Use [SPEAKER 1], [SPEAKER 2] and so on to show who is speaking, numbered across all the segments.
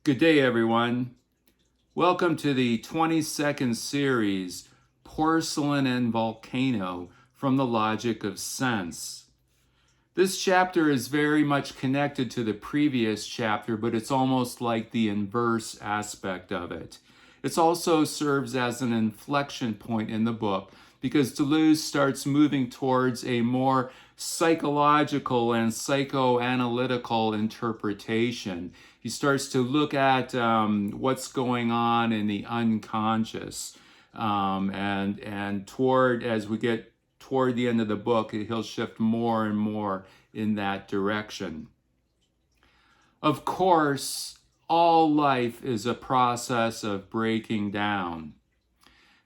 [SPEAKER 1] Good day, everyone. Welcome to the 22nd series, Porcelain and Volcano, from the Logic of Sense. This chapter is very much connected to the previous chapter, but it's almost like the inverse aspect of it. It also serves as an inflection point in the book because Deleuze starts moving towards a more psychological and psychoanalytical interpretation. He starts to look at what's going on in the unconscious, and toward as we get toward the end of the book, he'll shift more and more in that direction. Of course, all life is a process of breaking down.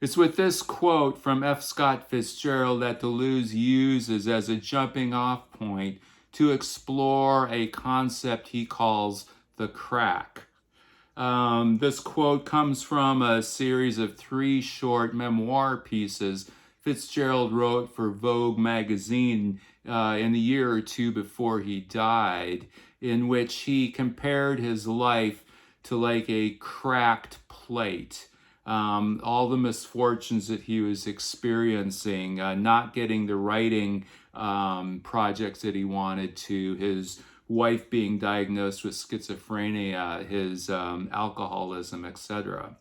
[SPEAKER 1] It's with this quote from F. Scott Fitzgerald that Deleuze uses as a jumping off point to explore a concept he calls the crack. This quote comes from a series of 3 short memoir pieces Fitzgerald wrote for Vogue magazine in the year or two before he died, in which he compared his life to like a cracked plate. All the misfortunes that he was experiencing, not getting the writing projects that he wanted to, his wife being diagnosed with schizophrenia, his alcoholism, etc.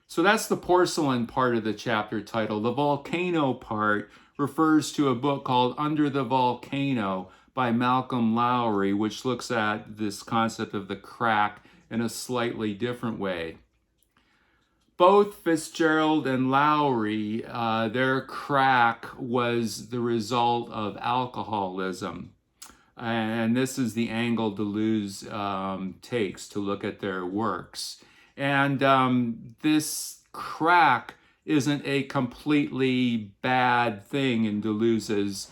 [SPEAKER 1] So that's the porcelain part of the chapter title. The volcano part refers to a book called Under the Volcano by Malcolm Lowry, which looks at this concept of the crack in a slightly different way. Both Fitzgerald and Lowry, their crack was the result of alcoholism. And this is the angle Deleuze takes to look at their works. And this crack isn't a completely bad thing in Deleuze's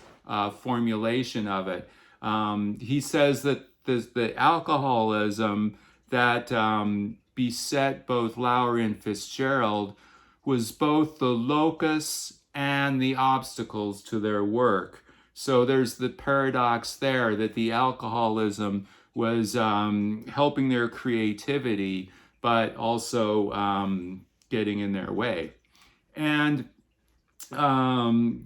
[SPEAKER 1] formulation of it. He says that the alcoholism that beset both Lowry and Fitzgerald was both the locus and the obstacles to their work. So there's the paradox there that the alcoholism was helping their creativity, but also getting in their way. And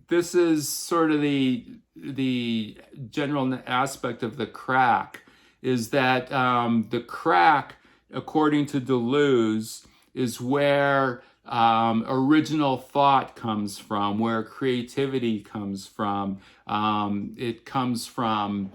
[SPEAKER 1] this is sort of the general aspect of the crack, is that the crack, according to Deleuze, is where original thought comes from, where creativity comes from. It comes from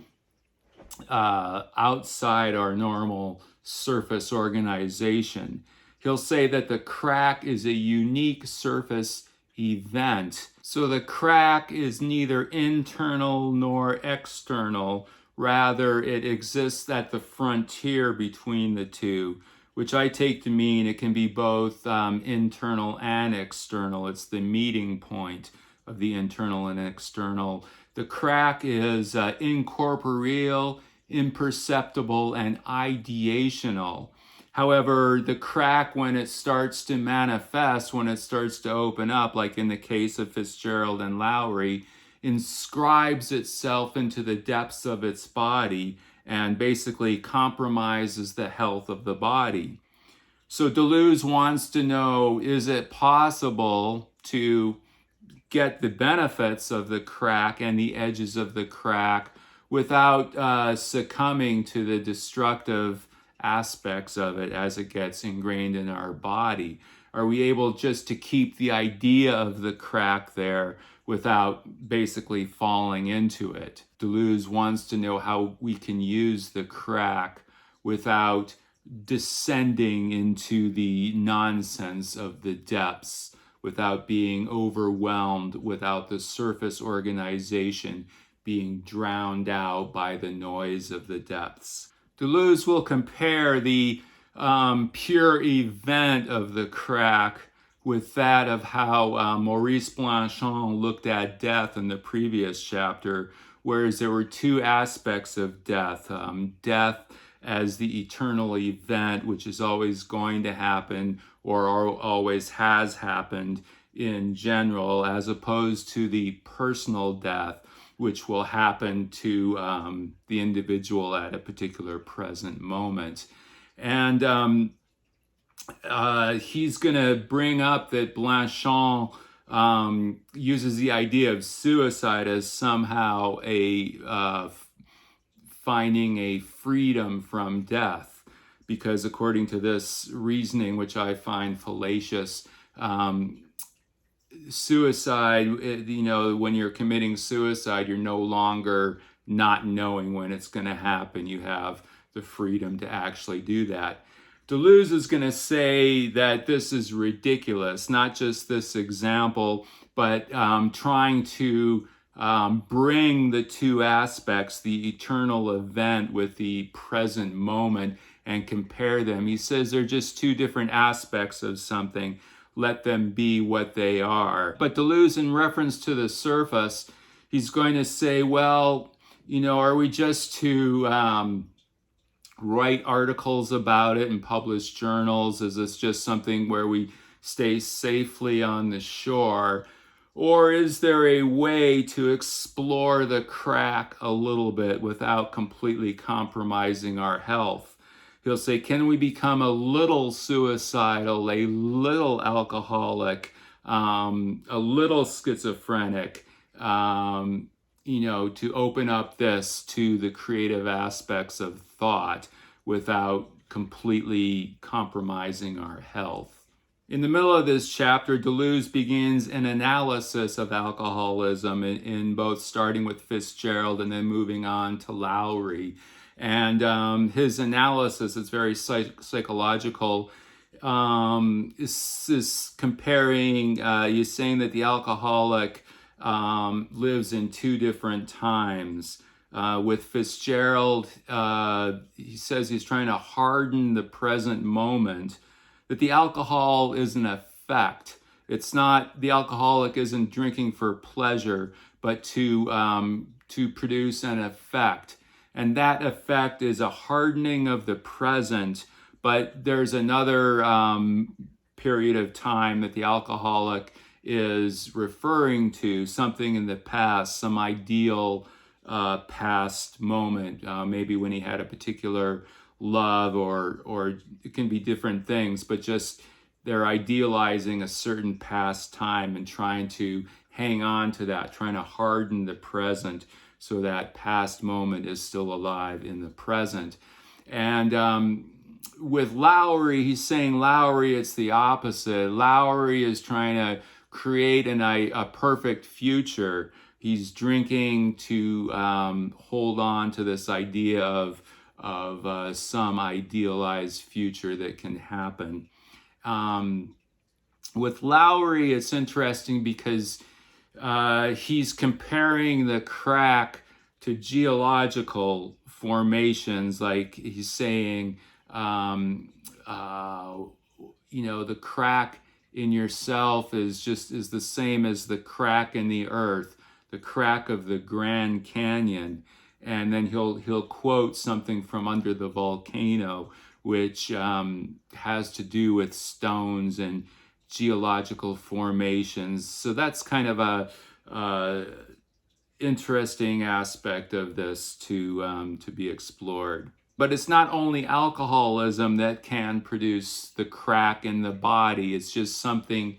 [SPEAKER 1] outside our normal surface organization. He'll say that the crack is a unique surface event. So the crack is neither internal nor external. Rather, it exists at the frontier between the two, which I take to mean it can be both internal and external. It's the meeting point of the internal and external. The crack is incorporeal, imperceptible, and ideational. However, the crack, when it starts to manifest, when it starts to open up, like in the case of Fitzgerald and Lowry, inscribes itself into the depths of its body and basically compromises the health of the body. So Deleuze wants to know, is it possible to get the benefits of the crack and the edges of the crack without succumbing to the destructive aspects of it as it gets ingrained in our body? Are we able just to keep the idea of the crack there without basically falling into it? Deleuze wants to know how we can use the crack without descending into the nonsense of the depths, without being overwhelmed, without the surface organization being drowned out by the noise of the depths. Deleuze will compare the pure event of the crack with that of how Maurice Blanchon looked at death in the previous chapter, whereas there were 2 aspects of death. Death as the eternal event, which is always going to happen or always has happened in general, as opposed to the personal death, which will happen to the individual at a particular present moment. And he's going to bring up that Blanchon uses the idea of suicide as somehow finding a freedom from death, because according to this reasoning, which I find fallacious, suicide, when you're committing suicide, you're no longer not knowing when it's going to happen. You have the freedom to actually do that. Deleuze is going to say that this is ridiculous, not just this example, but trying to bring the two aspects, the eternal event with the present moment, and compare them. He says they're just two different aspects of something. Let them be what they are. But Deleuze, in reference to the surface, he's going to say, well, are we just to write articles about it and publish journals? Is this just something where we stay safely on the shore? Or is there a way to explore the crack a little bit without completely compromising our health? He'll say, can we become a little suicidal, a little alcoholic, a little schizophrenic, to open up this to the creative aspects of thought without completely compromising our health? In the middle of this chapter, Deleuze begins an analysis of alcoholism in both starting with Fitzgerald and then moving on to Lowry. And his analysis is very psychological. Is comparing, he's saying that the alcoholic lives in two different times. With Fitzgerald, he says he's trying to harden the present moment, that the alcohol is an effect. It's not, the alcoholic isn't drinking for pleasure, but to produce an effect. And that effect is a hardening of the present, but there's another period of time that the alcoholic is referring to, something in the past, some ideal past moment, maybe when he had a particular love, or it can be different things, but just they're idealizing a certain past time and trying to hang on to that, trying to harden the present so that past moment is still alive in the present. And with Lowry, he's saying Lowry, it's the opposite. Lowry is trying to create a perfect future. He's drinking to hold on to this idea of some idealized future that can happen. With Lowry, it's interesting because he's comparing the crack to geological formations. Like he's saying, the crack in yourself is the same as the crack in the earth, the crack of the Grand Canyon. And then he'll quote something from Under the Volcano, which has to do with stones and geological formations. So that's kind of a interesting aspect of this to be explored. But it's not only alcoholism that can produce the crack in the body. It's just something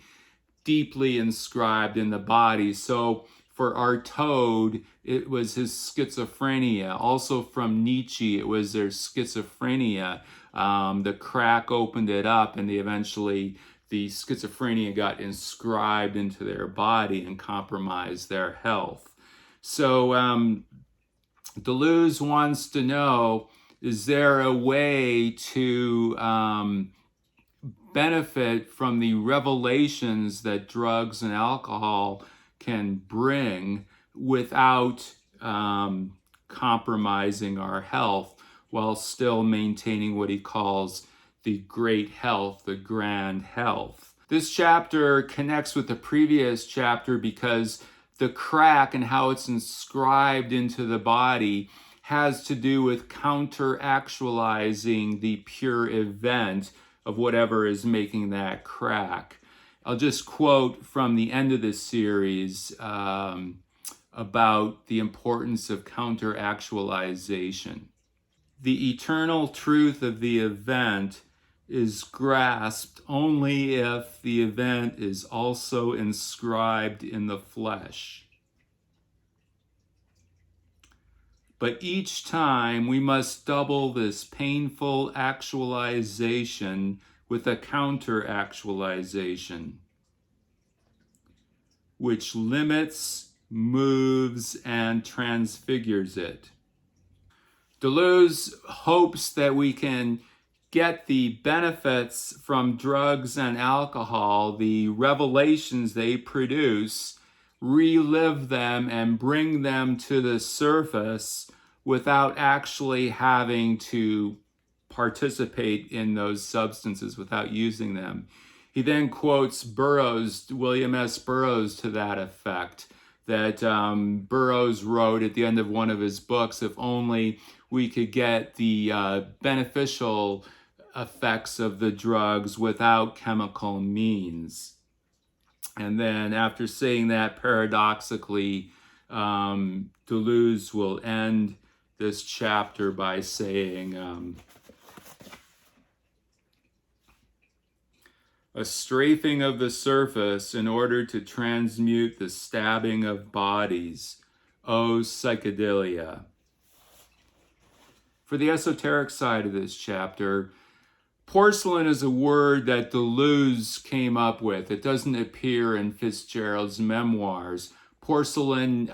[SPEAKER 1] deeply inscribed in the body. So for Artaud, it was his schizophrenia. Also from Nietzsche, it was their schizophrenia. The crack opened it up, and the schizophrenia got inscribed into their body and compromised their health. So Deleuze wants to know, is there a way to benefit from the revelations that drugs and alcohol can bring without compromising our health, while still maintaining what he calls the great health, the grand health? This chapter connects with the previous chapter because the crack and how it's inscribed into the body has to do with counter-actualizing the pure event of whatever is making that crack. I'll just quote from the end of this series about the importance of counter-actualization. the eternal truth of the event is grasped only if the event is also inscribed in the flesh. But each time we must double this painful actualization with a counter-actualization, which limits, moves, and transfigures it. Deleuze hopes that we can get the benefits from drugs and alcohol, the revelations they produce, relive them and bring them to the surface without actually having to participate in those substances, without using them. He then quotes Burroughs, William S. Burroughs, to that effect, that Burroughs wrote at the end of one of his books, if only we could get the beneficial effects of the drugs without chemical means. And then after saying that, paradoxically, Deleuze will end this chapter by saying, a strafing of the surface in order to transmute the stabbing of bodies. O psychedelia. For the esoteric side of this chapter, porcelain is a word that Deleuze came up with. It doesn't appear in Fitzgerald's memoirs. Porcelain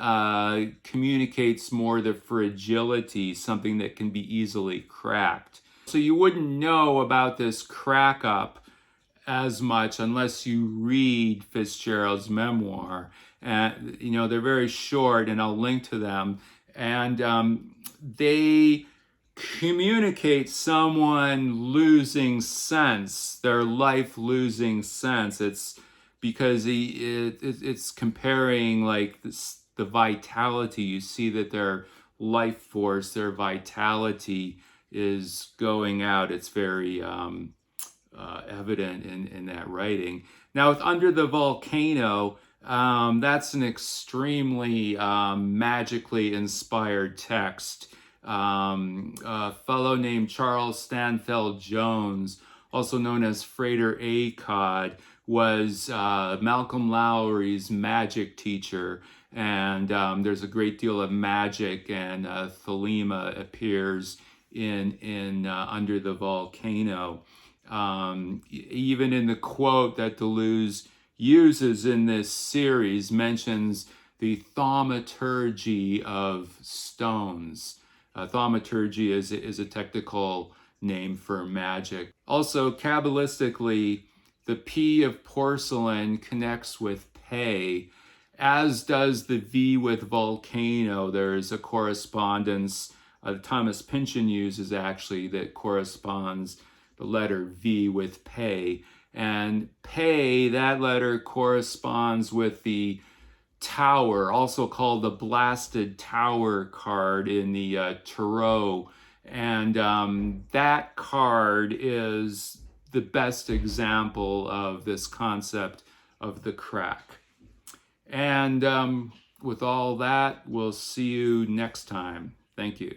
[SPEAKER 1] communicates more the fragility, something that can be easily cracked. So you wouldn't know about this crack up as much unless you read Fitzgerald's memoir. And, you know, they're very short, and I'll link to them. And they communicate someone losing sense, their life losing sense. It's because it's comparing like the vitality. You see that their life force, their vitality is going out. It's very evident in that writing. Now, with Under the Volcano, that's an extremely magically inspired text. A fellow named Charles Stanfield Jones, also known as Frater Acod, was Malcolm Lowry's magic teacher, and there's a great deal of magic, and thelema appears in Under the Volcano. Even in the quote that Deleuze uses in this series, mentions the thaumaturgy of stones. Thaumaturgy is a technical name for magic. Also, Kabbalistically, the P of porcelain connects with pay, as does the V with volcano. There is a correspondence Thomas Pynchon uses, actually, that corresponds the letter V with pay. And pay, that letter corresponds with the Tower, also called the Blasted Tower card in the Tarot. And that card is the best example of this concept of the crack. And with all that, we'll see you next time. Thank you.